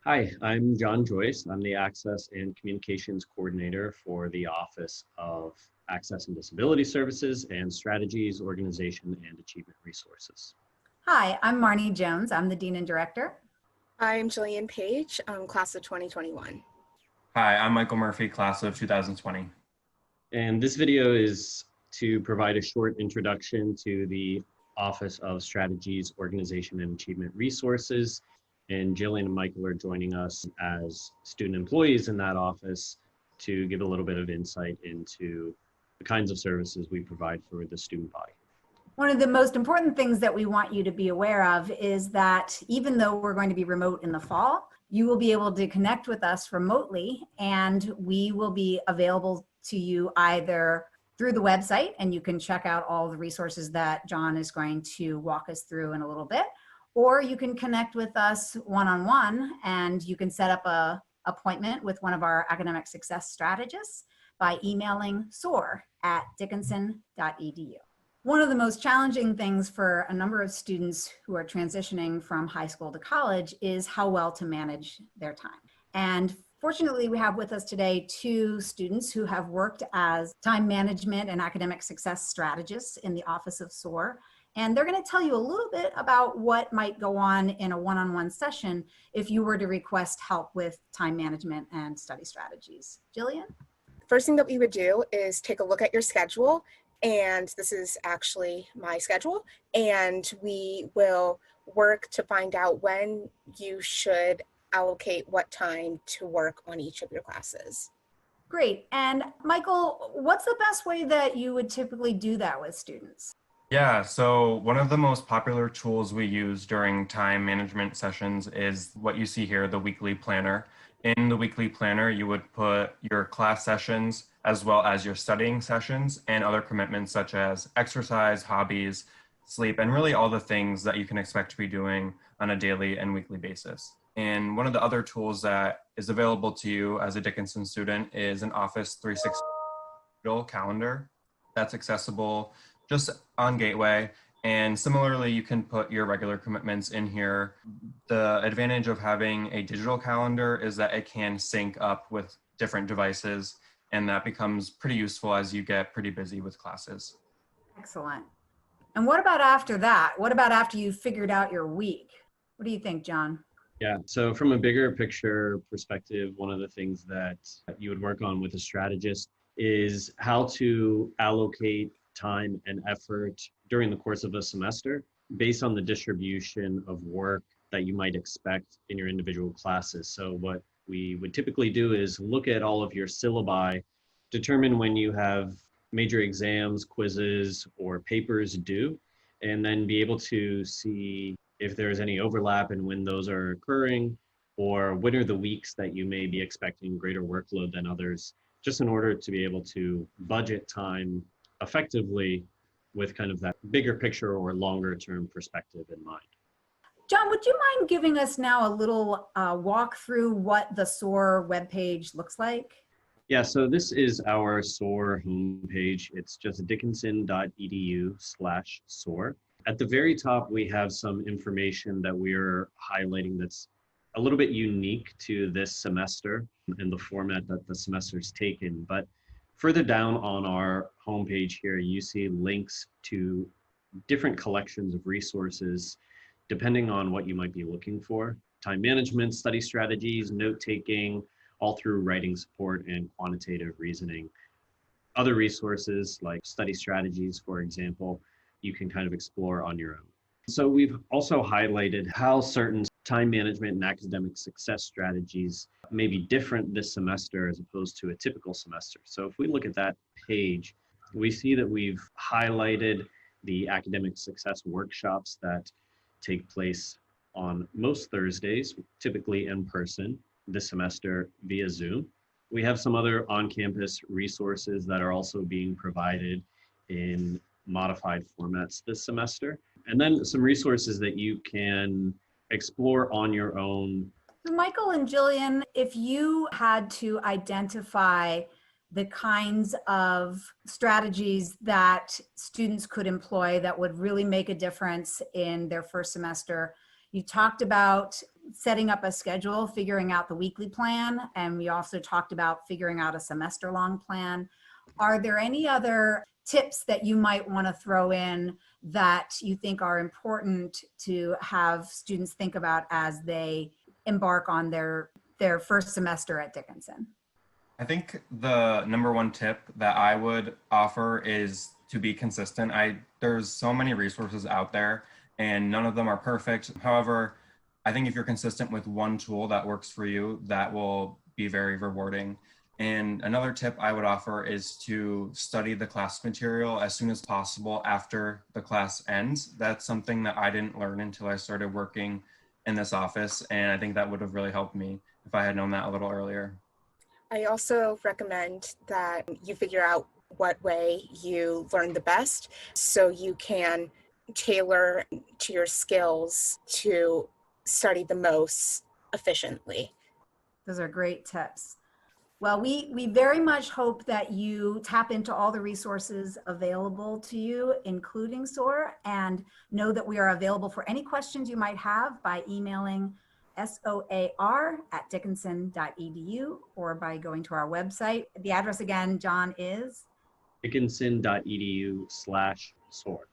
Hi, I'm John Joyce. I'm the Access and Communications Coordinator for the Office of Access and Disability Services and Strategies, Organization, and Achievement Resources. Hi, I'm Marnie Jones. I'm the Dean and Director. I'm Jillian Page, class of 2021. Hi, I'm Michael Murphy, class of 2020. And this video is to provide a short introduction to the Office of Strategies, Organization, and Achievement Resources. And Jillian and Michael are joining us as student employees in that office to give a little bit of insight into the kinds of services we provide for the student body. One of the most important things that we want you to be aware of is that even though we're going to be remote in the fall, you will be able to connect with us remotely, and we will be available to you either through the website, and you can check out all the resources that John is going to walk us through in a little bit, or you can connect with us one-on-one, and you can set up a appointment with one of our academic success strategists by emailing soar@dickinson.edu. One of the most challenging things for a number of students who are transitioning from high school to college is how well to manage their time. And fortunately, we have with us today two students who have worked as time management and academic success strategists in the Office of SOAR. And they're going to tell you a little bit about what might go on in a one-on-one session if you were to request help with time management and study strategies. Jillian? First thing that we would do is take a look at your schedule, and this is actually my schedule, and we will work to find out when you should allocate what time to work on each of your classes. Great. And Michael, what's the best way that you would typically do that with students? Yeah, so one of the most popular tools we use during time management sessions is what you see here, the weekly planner. In the weekly planner, you would put your class sessions as well as your studying sessions and other commitments such as exercise, hobbies, sleep, and really all the things that you can expect to be doing on a daily and weekly basis. And one of the other tools that is available to you as a Dickinson student is an Office 360 calendar that's accessible just on Gateway. And similarly, you can put your regular commitments in here. The advantage of having a digital calendar is that it can sync up with different devices, and that becomes pretty useful as you get pretty busy with classes. Excellent. And what about after that? What about after you've figured out your week? What do you think, John? Yeah, so from a bigger picture perspective, one of the things that you would work on with a strategist is how to allocate time and effort during the course of a semester based on the distribution of work that you might expect in your individual classes. So what we would typically do is look at all of your syllabi, determine when you have major exams, quizzes, or papers due, and then be able to see if there's any overlap and when those are occurring, or when are the weeks that you may be expecting greater workload than others, just in order to be able to budget time effectively with kind of that bigger picture or longer term perspective in mind. John, would you mind giving us now a little walk through what the SOAR webpage looks like? Yeah, so this is our SOAR homepage. It's just dickinson.edu/SOAR. At the very top, we have some information that we're highlighting that's a little bit unique to this semester and the format that the semester's taken. But further down on our homepage here, you see links to different collections of resources depending on what you might be looking for. Time management, study strategies, note-taking, all through writing support and quantitative reasoning. Other resources like study strategies, for example, you can kind of explore on your own. So we've also highlighted how certain time management and academic success strategies may be different this semester as opposed to a typical semester. So if we look at that page, we see that we've highlighted the academic success workshops that take place on most Thursdays, typically in person, this semester via Zoom. We have some other on-campus resources that are also being provided in modified formats this semester. And then some resources that you can explore on your own. So Michael and Jillian, if you had to identify the kinds of strategies that students could employ that would really make a difference in their first semester, You talked about setting up a schedule, figuring out the weekly plan, and we also talked about figuring out a semester-long plan. Are there any other tips that you might want to throw in that you think are important to have students think about as they embark on their first semester at Dickinson? I think the number one tip that I would offer is to be consistent. There's so many resources out there and none of them are perfect. However, I think if you're consistent with one tool that works for you, that will be very rewarding. And another tip I would offer is to study the class material as soon as possible after the class ends. That's something that I didn't learn until I started working in this office. And I think that would have really helped me if I had known that a little earlier. I also recommend that you figure out what way you learn the best so you can tailor to your skills to study the most efficiently. Those are great tips. Well, we very much hope that you tap into all the resources available to you, including SOAR, and know that we are available for any questions you might have by emailing soar@dickinson.edu or by going to our website. The address again, John, is? Dickinson.edu/SOAR.